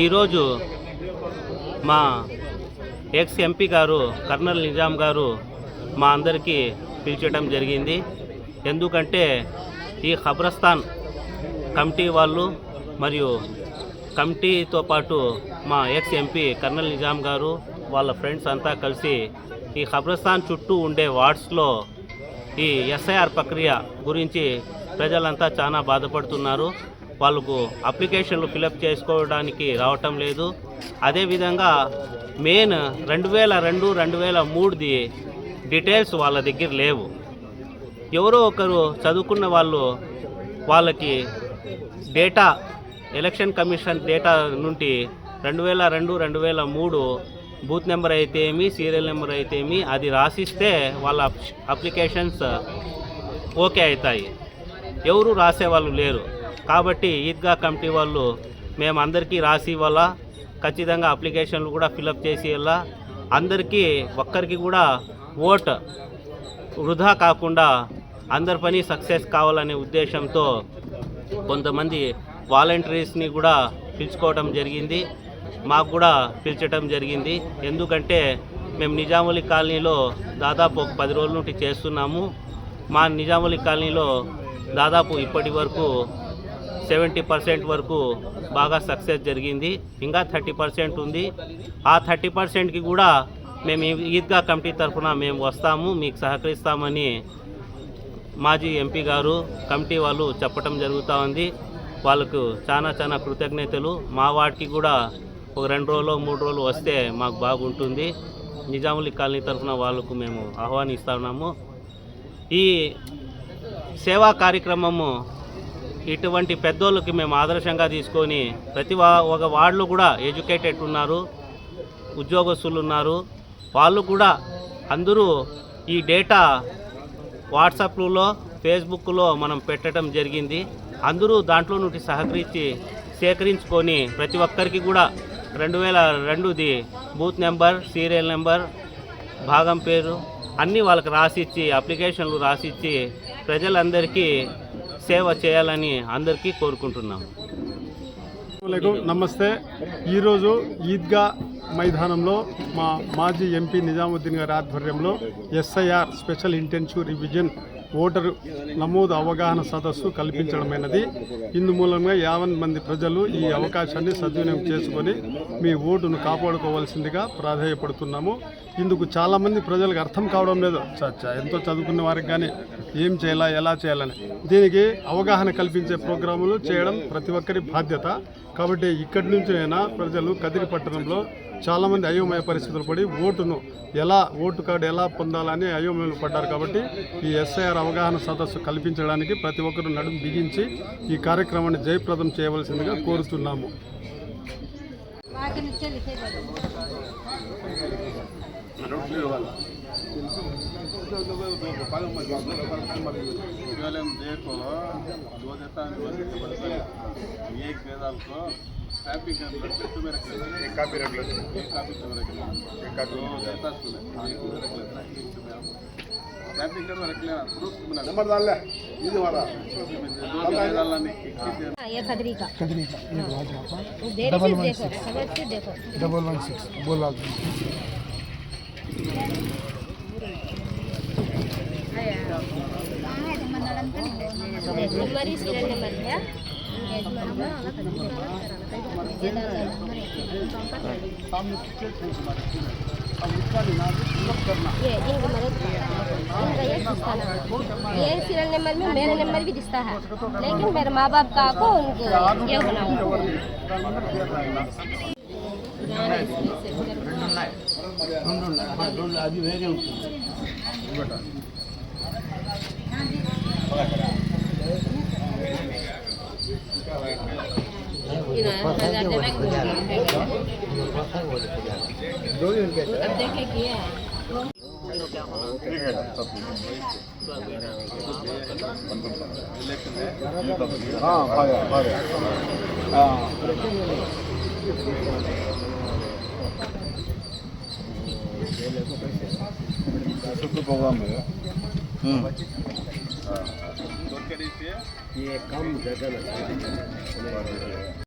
ఈరోజు మా ex MP గారు కర్నల్ నిజాం గారు మా అందరికీ పిలిచడం జరిగింది. ఎందుకంటే ఈ ఖబ్రస్థాన్ కమిటీ వాళ్ళు మరియు కమిటీతో పాటు మా ఎక్స్ ఎంపీ కర్నల్ నిజాం గారు వాళ్ళ ఫ్రెండ్స్ అంతా కలిసి ఈ ఖబ్రస్థాన్ చుట్టూ ఉండే వార్డ్స్లో ఈ ఎస్ఐఆర్ ప్రక్రియ గురించి ప్రజలంతా చాలా బాధపడుతున్నారు. వాళ్ళకు అప్లికేషన్లు ఫిలప్ చేసుకోవడానికి రావటం లేదు. అదేవిధంగా మెయిన్ 2002-2003ది డీటెయిల్స్ వాళ్ళ దగ్గర లేవు. ఎవరో ఒకరు చదువుకున్న వాళ్ళకి డేటా ఎలక్షన్ కమిషన్ డేటా నుండి 2002-2003 బూత్ నెంబర్ అయితే ఏమి, సీరియల్ నెంబర్ అయితే ఏమి అది రాసిస్తే వాళ్ళ అప్లికేషన్స్ ఓకే అవుతాయి. ఎవరు రాసేవాళ్ళు లేరు. కాబట్టి ఈద్గా కమిటీ వాళ్ళు మేమందరికీ రాసి ఇవ్వాల, ఖచ్చితంగా అప్లికేషన్లు కూడా ఫిలప్ చేసి ఇవ్వాల. అందరికీ ఒక్కరికి కూడా ఓట్ వృధా కాకుండా అందరి పని సక్సెస్ కావాలనే ఉద్దేశంతో కొంతమంది వాలంటీర్స్ని కూడా పిలుచుకోవడం జరిగింది. మాకు కూడా పిలిచడం జరిగింది. ఎందుకంటే మేము నిజాములి కాలనీలో దాదాపు ఒక 10 రోజుల నుండి చేస్తున్నాము. మా నిజాములి కాలనీలో దాదాపు ఇప్పటి వరకు 70% వరకు బాగా సక్సెస్ జరిగింది. ఇంకా 30% ఉంది. ఆ 30%కి కూడా మేము ఈద్గా కమిటీ తరఫున మేము వస్తాము, మీకు సహకరిస్తామని మాజీ ఎంపీ గారు కమిటీ వాళ్ళు చెప్పడం జరుగుతూ ఉంది. వాళ్ళకు చాలా కృతజ్ఞతలు. మా వార్డుకి కూడా ఒక 2 రోజులు 3 రోజులు వస్తే మాకు బాగుంటుంది. నిజాములి కాలనీ తరఫున వాళ్ళకు మేము ఆహ్వానిస్తున్నాము. ఈ సేవా కార్యక్రమము ఇటువంటి పెద్దోళ్ళకి మేము ఆదర్శంగా తీసుకొని ప్రతి ఒక వార్డులో కూడా ఎడ్యుకేటెడ్ ఉన్నారు, ఉద్యోగస్తులు ఉన్నారు. వాళ్ళు కూడా అందరూ ఈ డేటా వాట్సాప్లో ఫేస్బుక్లో మనం పెట్టడం జరిగింది. అందరూ దాంట్లో నుండి సహకరించి సేకరించుకొని ప్రతి ఒక్కరికి కూడా 2002ది బూత్ నెంబర్, సీరియల్ నెంబర్, భాగం పేరు అన్నీ వాళ్ళకి రాసిచ్చి అప్లికేషన్లు రాసిచ్చి ప్రజలందరికీ సేవ చేయాలని అందరికీ కోరుకుంటున్నాము. నమస్తే. ఈరోజు ఈద్గా మైదానంలో మా మాజీ ఎంపీ నిజాముద్దీన్ గారి ఆధ్వర్యంలో SIR special intensive revision voter నమోదు అవగాహన సదస్సు కల్పించడమైనది. ఇందుమూలంగా 50 మంది ప్రజలు ఈ అవకాశాన్ని సద్వినియోగం చేసుకొని మీ ఓటును కాపాడుకోవాల్సిందిగా ప్రాధేయపడుతున్నాము. ఇందుకు చాలామంది ప్రజలకు అర్థం కావడం లేదు. ఎంతో చదువుకున్న వారికి కానీ ఏం చేయాలా, ఎలా చేయాలని దీనికి అవగాహన కల్పించే ప్రోగ్రాములు చేయడం ప్రతి ఒక్కరి బాధ్యత. కాబట్టి ఇక్కడి నుంచైనా ప్రజలు కదిరి పట్టణంలో చాలామంది అయోమయ పరిస్థితులు పడి ఓటు కార్డు ఎలా పొందాలని అయోమయంలో పడ్డారు. కాబట్టి ఈ ఎస్ఐఆర్ అవగాహన సదస్సు కల్పించడానికి ప్రతి ఒక్కరూ నడుము బిగించి ఈ కార్యక్రమాన్ని జయప్రదం చేయవలసిందిగా కోరుతున్నాము. ट्रैफिक तो मेरा काफ़ी रख लेते हैं, काफ़ी तो रख लेना, काफ़ी रहता है ट्रैफिक का रख लेना, प्रूफ बना नंबर डाल ले ये हमारा डालना नहीं ये कदरी का डबल 116 बोला नंबर ही सीरियल नंबर है ये सीरियल नंबर में मेरा नंबर भी दिखता है, लेकिन मेरे माँ बाप का को उनको ये बनाओ अब देखे किया हाँ प्रोग्राम है ये कम जगह